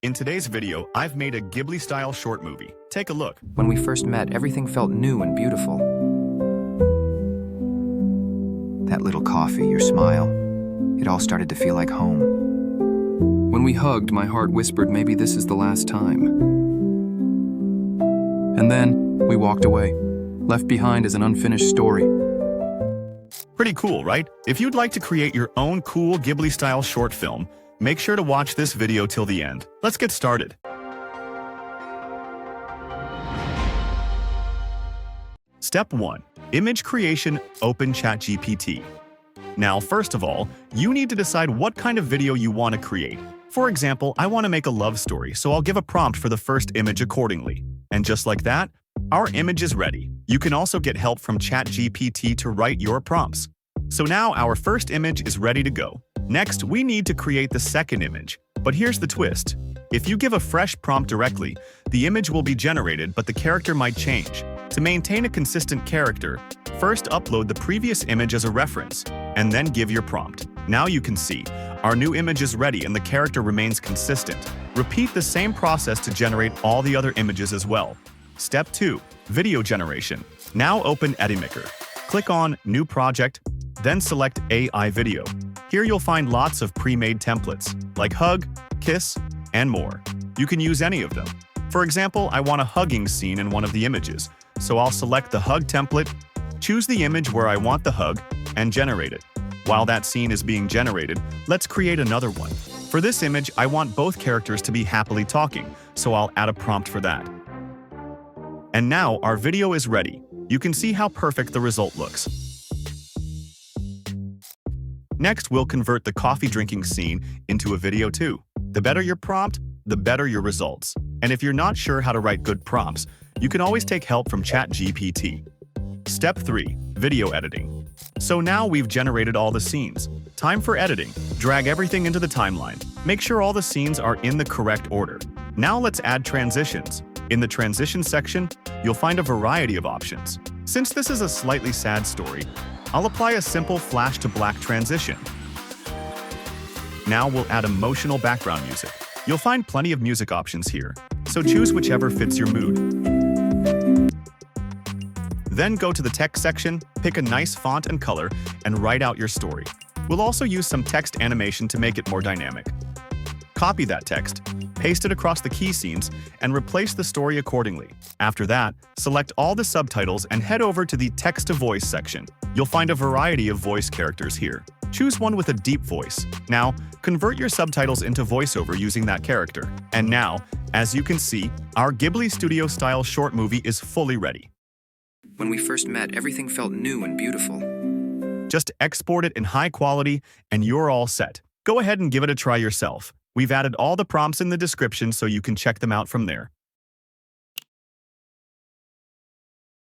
In today's video, I've made a Ghibli Style short movie. Take a look. When we first met, everything felt new and beautiful. That little coffee, your smile, it all started to feel like home. When we hugged, my heart whispered, maybe this is the last time. And then, we walked away, left behind as an unfinished story. Pretty cool, right? If you'd like to create your own cool Ghibli Style short film, make sure to watch this video till the end. Let's get started. Step 1. Image creation. Open ChatGPT. Now, first of all, you need to decide what kind of video you want to create. For example, I want to make a love story, so I'll give a prompt for the first image accordingly. And just like that, our image is ready. You can also get help from ChatGPT to write your prompts. So now our first image is ready to go. Next, we need to create the second image. But here's the twist. If you give a fresh prompt directly, the image will be generated, but the character might change. To maintain a consistent character, first upload the previous image as a reference, and then give your prompt. Now you can see, our new image is ready and the character remains consistent. Repeat the same process to generate all the other images as well. Step 2. Video generation. Now open Edimakor. Click on New Project, then select AI Video. Here you'll find lots of pre-made templates, like hug, kiss, and more. You can use any of them. For example, I want a hugging scene in one of the images, so I'll select the hug template, choose the image where I want the hug, and generate it. While that scene is being generated, let's create another one. For this image, I want both characters to be happily talking, so I'll add a prompt for that. And now our video is ready. You can see how perfect the result looks. Next, we'll convert the coffee drinking scene into a video too. The better your prompt, the better your results. And if you're not sure how to write good prompts, you can always take help from ChatGPT. Step 3. Video editing. So now we've generated all the scenes. Time for editing. Drag everything into the timeline. Make sure all the scenes are in the correct order. Now let's add transitions. In the transition section, you'll find a variety of options. Since this is a slightly sad story, I'll apply a simple flash to black transition. Now we'll add emotional background music. You'll find plenty of music options here, so choose whichever fits your mood. Then go to the text section, pick a nice font and color, and write out your story. We'll also use some text animation to make it more dynamic. Copy that text, paste it across the key scenes, and replace the story accordingly. After that, select all the subtitles and head over to the text-to-voice section. You'll find a variety of voice characters here. Choose one with a deep voice. Now, convert your subtitles into voiceover using that character. And now, as you can see, our Ghibli Studio-style short movie is fully ready. When we first met, everything felt new and beautiful. Just export it in high quality, and you're all set. Go ahead and give it a try yourself. We've added all the prompts in the description so you can check them out from there.